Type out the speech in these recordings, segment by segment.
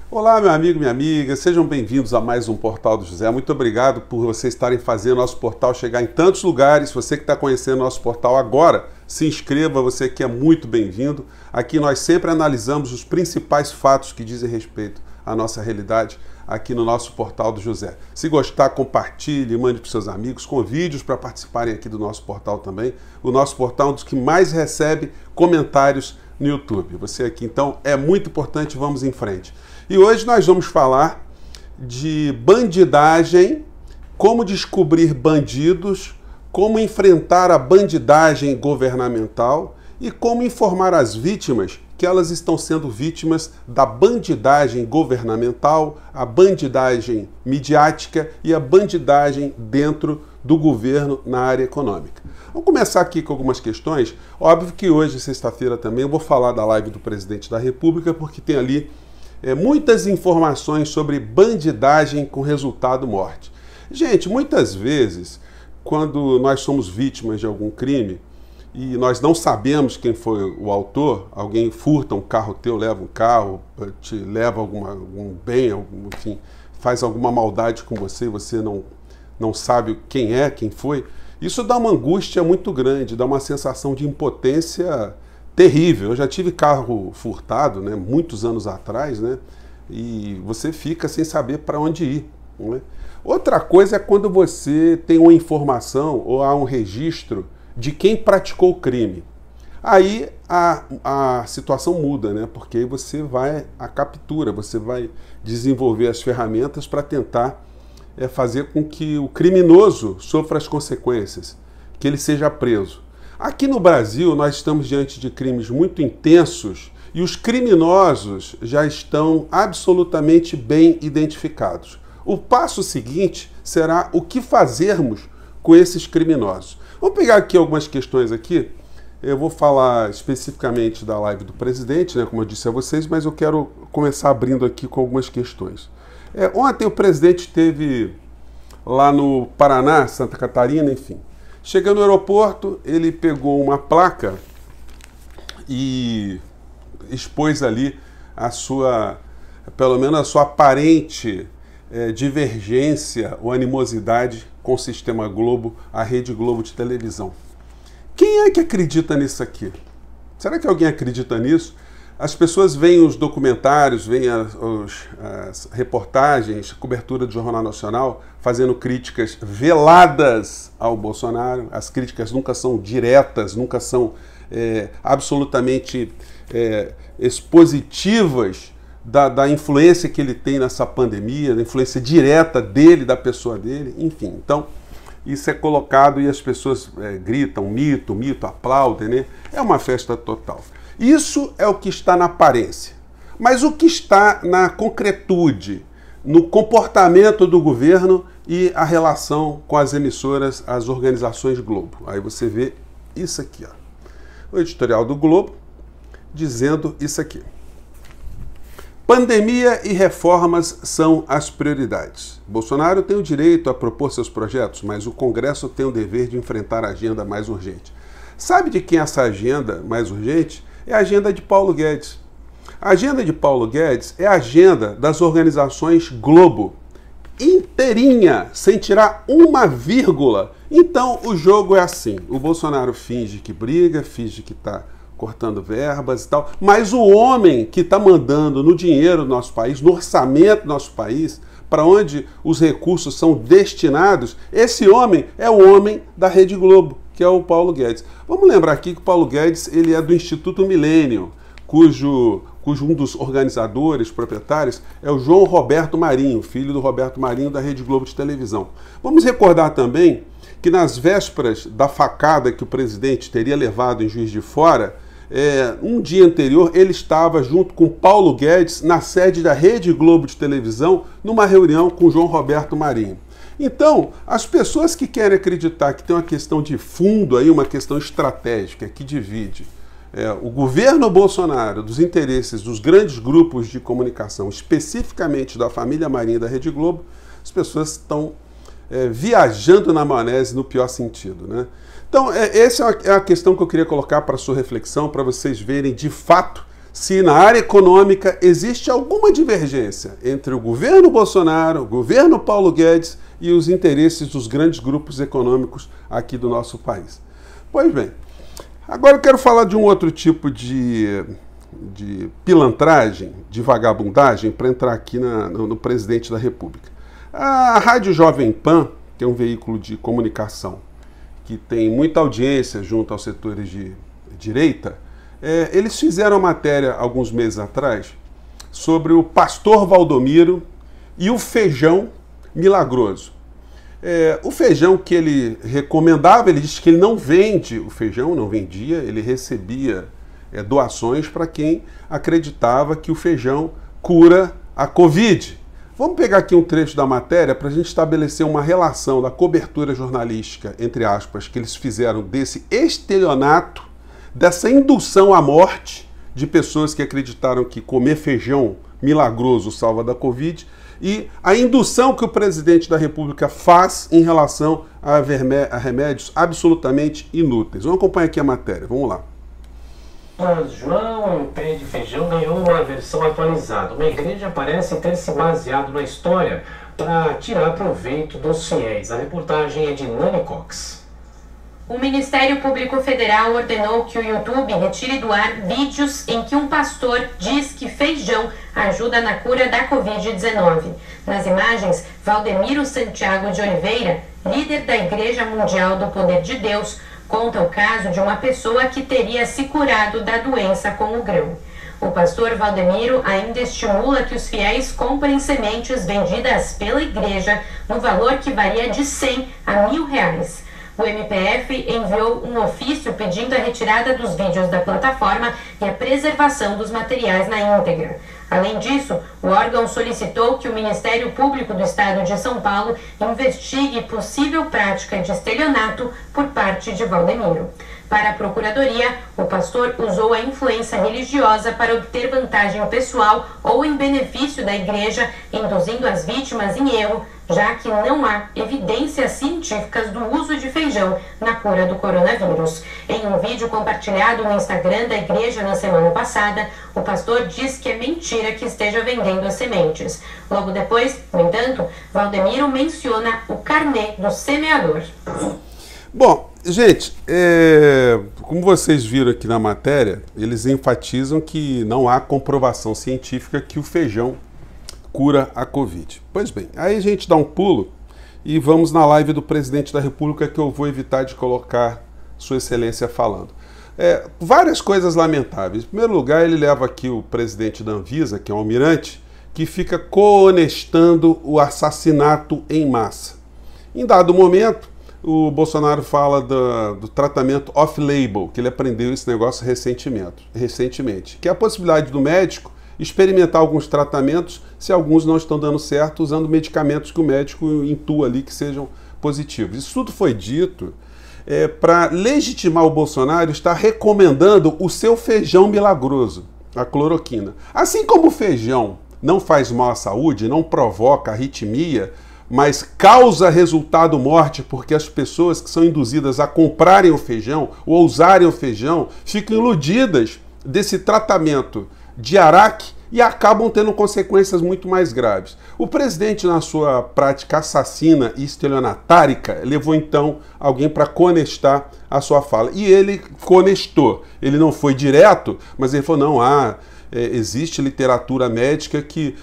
Olá, meu amigo, minha amiga, sejam bem-vindos a mais um Portal do José. Muito obrigado por vocês estarem fazendo nosso portal chegar em tantos lugares. Você que está conhecendo nosso portal agora, se inscreva, você que é muito bem-vindo. Aqui nós sempre analisamos os principais fatos que dizem respeito à nossa realidade aqui no nosso Portal do José. Se gostar, compartilhe, mande para os seus amigos, convide-os para participarem aqui do nosso portal também. O nosso portal é um dos que mais recebe comentários no YouTube. Você aqui, então, é muito importante, vamos em frente. E hoje nós vamos falar de bandidagem, como descobrir bandidos, como enfrentar a bandidagem governamental e como informar as vítimas que elas estão sendo vítimas da bandidagem governamental, a bandidagem midiática e a bandidagem dentro do governo na área econômica. Vamos começar aqui com algumas questões. Óbvio que hoje, sexta-feira, também eu vou falar da live do presidente da República, porque tem ali muitas informações sobre bandidagem com resultado morte. Gente, muitas vezes, quando nós somos vítimas de algum crime e nós não sabemos quem foi o autor, alguém furta um carro teu, leva um carro, te leva algum bem, enfim, faz alguma maldade com você e você não sabe quem é, quem foi, isso dá uma angústia muito grande, dá uma sensação de impotência terrível. Eu já tive carro furtado, né, muitos anos atrás, né, e você fica sem saber para onde ir, né? Outra coisa é quando você tem uma informação ou há um registro de quem praticou o crime. Aí a situação muda, né, porque aí você vai à captura, você vai desenvolver as ferramentas para tentar fazer com que o criminoso sofra as consequências, que ele seja preso. Aqui no Brasil, nós estamos diante de crimes muito intensos e os criminosos já estão absolutamente bem identificados. O passo seguinte será o que fazermos com esses criminosos. Vamos pegar aqui algumas questões aqui. Eu vou falar especificamente da live do presidente, né, como eu disse a vocês, mas eu quero começar abrindo aqui com algumas questões. Ontem o presidente esteve lá no Paraná, Santa Catarina, enfim. Chegando no aeroporto, ele pegou uma placa e expôs ali a sua, pelo menos a sua aparente divergência ou animosidade com o Sistema Globo, a Rede Globo de televisão. Quem é que acredita nisso aqui? Será que alguém acredita nisso? As pessoas veem os documentários, veem as reportagens, cobertura do Jornal Nacional, fazendo críticas veladas ao Bolsonaro. As críticas nunca são diretas, nunca são absolutamente expositivas da influência que ele tem nessa pandemia, da influência direta dele, da pessoa dele, enfim. Então, isso é colocado e as pessoas gritam, mito, aplaudem, né? É uma festa total. Isso é o que está na aparência. Mas o que está na concretude, no comportamento do governo e a relação com as emissoras, as organizações Globo? Aí você vê isso aqui, ó. O editorial do Globo dizendo isso aqui. Pandemia e reformas são as prioridades. Bolsonaro tem o direito a propor seus projetos, mas o Congresso tem o dever de enfrentar a agenda mais urgente. Sabe de quem é essa agenda mais urgente? É a agenda de Paulo Guedes. A agenda de Paulo Guedes é a agenda das organizações Globo, inteirinha, sem tirar uma vírgula. Então o jogo é assim, o Bolsonaro finge que briga, finge que está cortando verbas e tal, mas o homem que está mandando no dinheiro do nosso país, no orçamento do nosso país, para onde os recursos são destinados, esse homem é o homem da Rede Globo, que é o Paulo Guedes. Vamos lembrar aqui que o Paulo Guedes ele é do Instituto Millennium, cujo um dos organizadores, proprietários, é o João Roberto Marinho, filho do Roberto Marinho da Rede Globo de televisão. Vamos recordar também que nas vésperas da facada que o presidente teria levado em Juiz de Fora, um dia anterior ele estava junto com Paulo Guedes na sede da Rede Globo de televisão, numa reunião com João Roberto Marinho. Então, as pessoas que querem acreditar que tem uma questão de fundo aí, uma questão estratégica que divide o governo Bolsonaro dos interesses dos grandes grupos de comunicação, especificamente da família Marinho e da Rede Globo, as pessoas estão viajando na maionese no pior sentido, né? Então, essa é a questão que eu queria colocar para a sua reflexão, para vocês verem de fato se na área econômica existe alguma divergência entre o governo Bolsonaro, o governo Paulo Guedes e os interesses dos grandes grupos econômicos aqui do nosso país. Pois bem, agora eu quero falar de um outro tipo de pilantragem, de vagabundagem, para entrar aqui no presidente da República. A Rádio Jovem Pan, que é um veículo de comunicação que tem muita audiência junto aos setores de direita, eles fizeram uma matéria alguns meses atrás sobre o pastor Valdomiro e o feijão milagroso. O feijão que ele recomendava, ele disse que ele não vende o feijão, não vendia, ele recebia doações para quem acreditava que o feijão cura a Covid. Vamos pegar aqui um trecho da matéria para a gente estabelecer uma relação da cobertura jornalística, entre aspas, que eles fizeram desse estelionato, dessa indução à morte de pessoas que acreditaram que comer feijão milagroso salva da Covid, e a indução que o presidente da República faz em relação a remédios absolutamente inúteis. Vamos acompanhar aqui a matéria, vamos lá. Mas João, o pé de feijão ganhou uma versão atualizada. Uma igreja parece ter se baseado na história para tirar proveito dos fiéis. A reportagem é de Nani Cox. O Ministério Público Federal ordenou que o YouTube retire do ar vídeos em que um pastor diz que feijão ajuda na cura da Covid-19. Nas imagens, Valdemiro Santiago de Oliveira, líder da Igreja Mundial do Poder de Deus, conta o caso de uma pessoa que teria se curado da doença com o grão. O pastor Valdemiro ainda estimula que os fiéis comprem sementes vendidas pela igreja no valor que varia de R$100 a R$1.000. O MPF enviou um ofício pedindo a retirada dos vídeos da plataforma e a preservação dos materiais na íntegra. Além disso, o órgão solicitou que o Ministério Público do Estado de São Paulo investigue possível prática de estelionato por parte de Valdemiro. Para a Procuradoria, o pastor usou a influência religiosa para obter vantagem pessoal ou em benefício da igreja, induzindo as vítimas em erro, já que não há evidências científicas do uso de feijão na cura do coronavírus. Em um vídeo compartilhado no Instagram da igreja na semana passada, o pastor diz que é mentira que esteja vendendo as sementes. Logo depois, no entanto, Valdemiro menciona o carnê do semeador. Bom, gente, como vocês viram aqui na matéria, eles enfatizam que não há comprovação científica que o feijão cura a Covid. Pois bem, aí a gente dá um pulo e vamos na live do presidente da República, que eu vou evitar de colocar Sua Excelência falando. Várias coisas lamentáveis. Em primeiro lugar, ele leva aqui o presidente da Anvisa, que é um almirante, que fica coonestando o assassinato em massa. Em dado momento, o Bolsonaro fala do tratamento off-label, que ele aprendeu esse negócio recentemente, que é a possibilidade do médico experimentar alguns tratamentos, se alguns não estão dando certo, usando medicamentos que o médico intua ali que sejam positivos. Isso tudo foi dito para legitimar o Bolsonaro estar recomendando o seu feijão milagroso, a cloroquina. Assim como o feijão não faz mal à saúde, não provoca arritmia, mas causa resultado morte porque as pessoas que são induzidas a comprarem o feijão ou a usarem o feijão ficam iludidas desse tratamento de araque e acabam tendo consequências muito mais graves. O presidente, na sua prática assassina e estelionatárica, levou então alguém para conestar a sua fala. E ele conestou. Ele não foi direto, mas ele falou, não, existe literatura médica que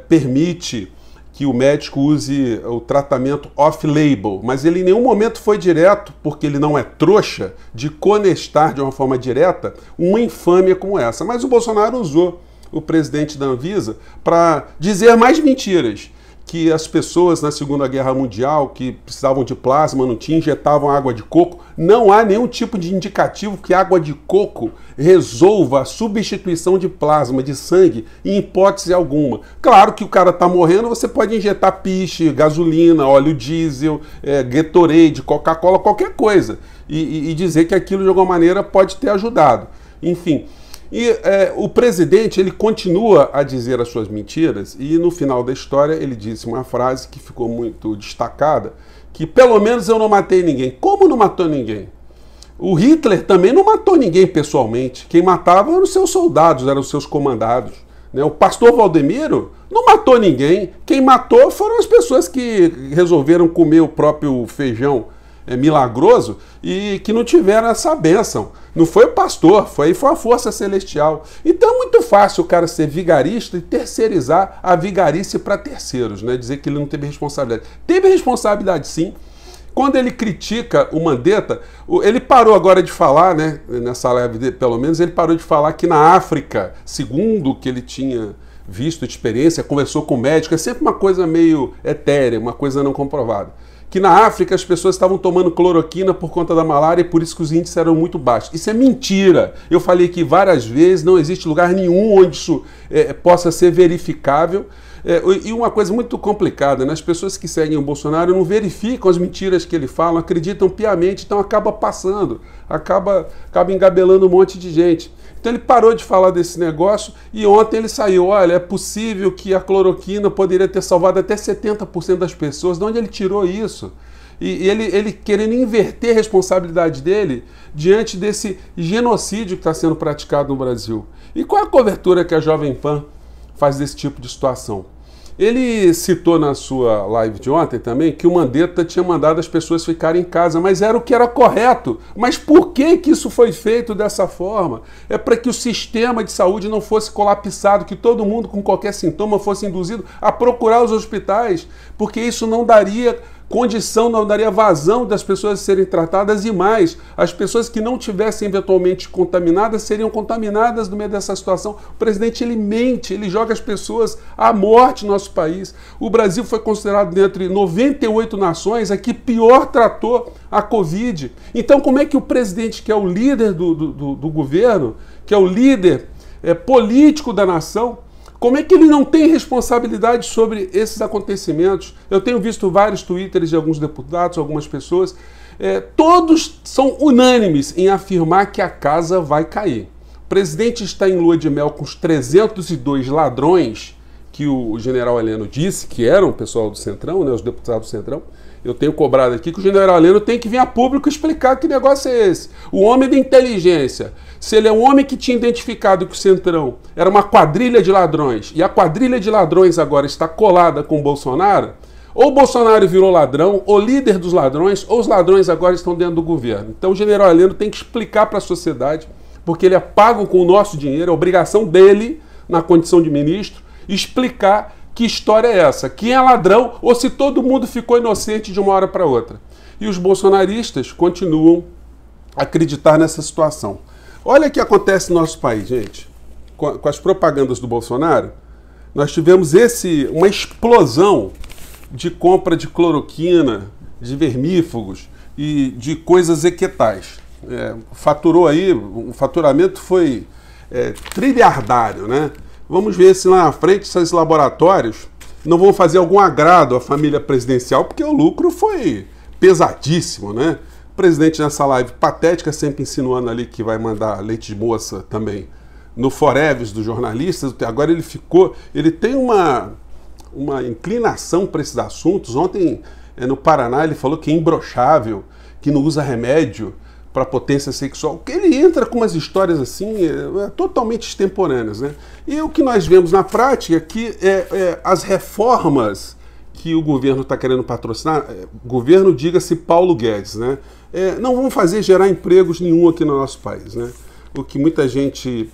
permite que o médico use o tratamento off-label, mas ele em nenhum momento foi direto, porque ele não é trouxa, de conestar de uma forma direta uma infâmia como essa. Mas o Bolsonaro usou o presidente da Anvisa para dizer mais mentiras, que as pessoas na Segunda Guerra Mundial que precisavam de plasma, não tinham, injetavam água de coco. Não há nenhum tipo de indicativo que água de coco resolva a substituição de plasma, de sangue, em hipótese alguma. Claro que o cara está morrendo, você pode injetar piche, gasolina, óleo diesel, Gatorade, Coca-Cola, qualquer coisa, e dizer que aquilo de alguma maneira pode ter ajudado. Enfim. E o presidente, ele continua a dizer as suas mentiras e no final da história ele disse uma frase que ficou muito destacada, que pelo menos eu não matei ninguém. Como não matou ninguém? O Hitler também não matou ninguém pessoalmente. Quem matava eram os seus soldados, eram os seus comandados. Né? O pastor Valdemiro não matou ninguém. Quem matou foram as pessoas que resolveram comer o próprio feijão milagroso e que não tiveram essa bênção. Não foi o pastor, foi a força celestial. Então é muito fácil o cara ser vigarista e terceirizar a vigarice para terceiros, né? Dizer que ele não teve responsabilidade. Teve responsabilidade, sim. Quando ele critica o Mandetta, ele parou agora de falar, né, nessa live dele, pelo menos, ele parou de falar que na África, segundo o que ele tinha visto de experiência, conversou com médico, é sempre uma coisa meio etérea, uma coisa não comprovada. Que na África as pessoas estavam tomando cloroquina por conta da malária e por isso que os índices eram muito baixos. Isso é mentira. Eu falei aqui várias vezes, não existe lugar nenhum onde isso possa ser verificável. E uma coisa muito complicada, né? As pessoas que seguem o Bolsonaro não verificam as mentiras que ele fala, acreditam piamente, então acaba passando, acaba engabelando um monte de gente. Então ele parou de falar desse negócio e ontem ele saiu, olha, é possível que a cloroquina poderia ter salvado até 70% das pessoas. De onde ele tirou isso? E ele querendo inverter a responsabilidade dele diante desse genocídio que está sendo praticado no Brasil. E qual é a cobertura que a Jovem Pan faz desse tipo de situação? Ele citou na sua live de ontem também que o Mandetta tinha mandado as pessoas ficarem em casa, mas era o que era correto. Mas por que isso foi feito dessa forma? É para que o sistema de saúde não fosse colapsado, que todo mundo com qualquer sintoma fosse induzido a procurar os hospitais, porque isso não daria condição, não daria vazão das pessoas serem tratadas e mais, as pessoas que não tivessem eventualmente contaminadas seriam contaminadas no meio dessa situação. O presidente, ele mente, ele joga as pessoas à morte no nosso país. O Brasil foi considerado dentre 98 nações a que pior tratou a Covid. Então como é que o presidente, que é o líder do governo, que é o líder político da nação, como é que ele não tem responsabilidade sobre esses acontecimentos? Eu tenho visto vários twitters de alguns deputados, algumas pessoas, todos são unânimes em afirmar que a casa vai cair. O presidente está em lua de mel com os 302 ladrões que o general Heleno disse que eram o pessoal do Centrão, né, os deputados do Centrão. Eu tenho cobrado aqui que o general Heleno tem que vir a público explicar que negócio é esse. O homem da inteligência, se ele é um homem que tinha identificado que o Centrão era uma quadrilha de ladrões e a quadrilha de ladrões agora está colada com o Bolsonaro, ou o Bolsonaro virou ladrão, ou líder dos ladrões, ou os ladrões agora estão dentro do governo. Então o general Heleno tem que explicar para a sociedade, porque ele é pago com o nosso dinheiro, é obrigação dele, na condição de ministro, explicar que história é essa, quem é ladrão ou se todo mundo ficou inocente de uma hora para outra. E os bolsonaristas continuam a acreditar nessa situação. Olha o que acontece no nosso país, gente. Com as propagandas do Bolsonaro, nós tivemos uma explosão de compra de cloroquina, de vermífugos e de coisas equetais. Faturou aí, o faturamento foi trilhardário, né? Vamos ver se lá na frente esses laboratórios não vão fazer algum agrado à família presidencial, porque o lucro foi pesadíssimo, né? O presidente nessa live patética, sempre insinuando ali que vai mandar leite de moça também no forever dos jornalistas. Agora ele tem uma inclinação para esses assuntos. Ontem, no Paraná, ele falou que é imbrochável, que não usa remédio para potência sexual. Ele entra com umas histórias assim, totalmente extemporâneas, né? E o que nós vemos na prática aqui as reformas que o governo está querendo patrocinar, governo, diga-se Paulo Guedes, né? Não vão gerar empregos nenhum aqui no nosso país, né? O que muita gente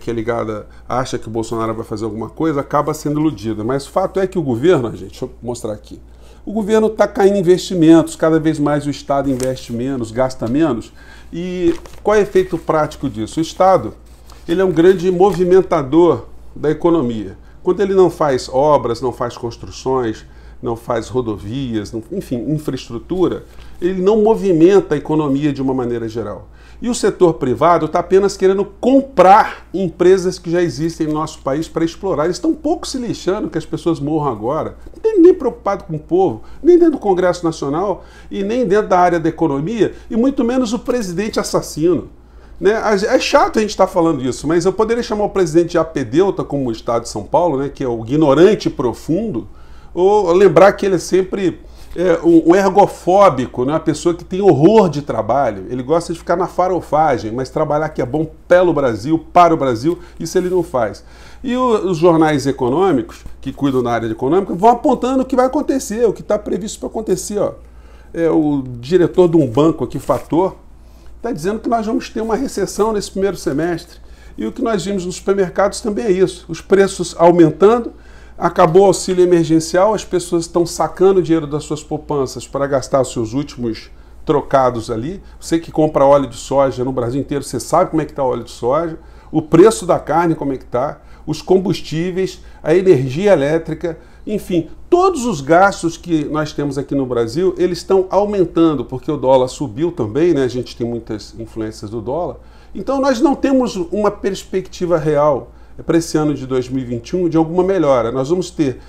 que é ligada acha que o Bolsonaro vai fazer alguma coisa, acaba sendo iludida. Mas o fato é que o governo, gente, deixa eu mostrar aqui, o governo está caindo em investimentos, cada vez mais o Estado investe menos, gasta menos. E qual é o efeito prático disso? O Estado, ele é um grande movimentador da economia. Quando ele não faz obras, não faz construções, não faz rodovias, enfim, infraestrutura, ele não movimenta a economia de uma maneira geral. E o setor privado está apenas querendo comprar empresas que já existem no nosso país para explorar. Eles estão um pouco se lixando que as pessoas morram agora. Não tem ninguém preocupado com o povo, nem dentro do Congresso Nacional e nem dentro da área da economia, e muito menos o presidente assassino. Né? É chato a gente estar falando isso, mas eu poderia chamar o presidente de apedeuta, como o Estado de São Paulo, né, que é o ignorante profundo, ou lembrar que ele é sempre um ergofóbico, né? Uma pessoa que tem horror de trabalho, ele gosta de ficar na farofagem, mas trabalhar que é bom pelo Brasil, para o Brasil, isso ele não faz. E os jornais econômicos, que cuidam da área econômica, vão apontando o que vai acontecer, o que está previsto para acontecer. Ó. O diretor de um banco aqui, Fator, está dizendo que nós vamos ter uma recessão nesse primeiro semestre. E o que nós vimos nos supermercados também é isso, os preços aumentando. Acabou o auxílio emergencial, as pessoas estão sacando o dinheiro das suas poupanças para gastar os seus últimos trocados ali. Você que compra óleo de soja no Brasil inteiro, você sabe como é que está o óleo de soja, o preço da carne como é que está, os combustíveis, a energia elétrica, enfim, todos os gastos que nós temos aqui no Brasil, eles estão aumentando, porque o dólar subiu também, né? A gente tem muitas influências do dólar. Então nós não temos uma perspectiva real para esse ano de 2021 de alguma melhora. Nós vamos ter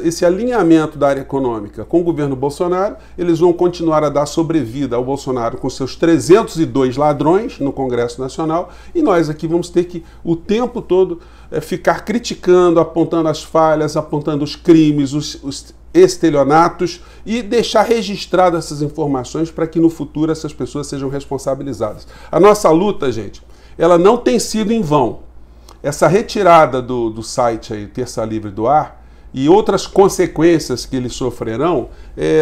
esse alinhamento da área econômica com o governo Bolsonaro, eles vão continuar a dar sobrevida ao Bolsonaro com seus 302 ladrões no Congresso Nacional, e nós aqui vamos ter que o tempo todo ficar criticando, apontando as falhas, apontando os crimes, os estelionatos, e deixar registradas essas informações para que no futuro essas pessoas sejam responsabilizadas. A nossa luta, gente, ela não tem sido em vão. Essa retirada do site aí, Terça Livre do ar, e outras consequências que eles sofrerão,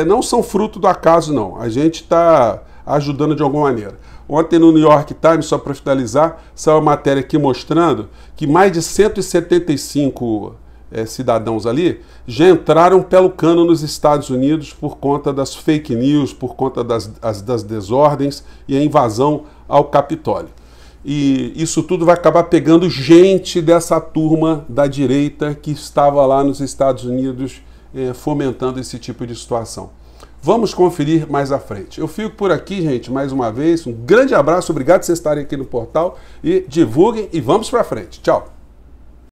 não são fruto do acaso, não. A gente está ajudando de alguma maneira. Ontem no New York Times, só para finalizar, saiu uma matéria aqui mostrando que mais de 175 cidadãos ali já entraram pelo cano nos Estados Unidos por conta das fake news, por conta das desordens e a invasão ao Capitólio. E isso tudo vai acabar pegando gente dessa turma da direita que estava lá nos Estados Unidos fomentando esse tipo de situação. Vamos conferir mais à frente. Eu fico por aqui, gente, mais uma vez. Um grande abraço, obrigado por vocês estarem aqui no portal e divulguem e vamos para frente. Tchau!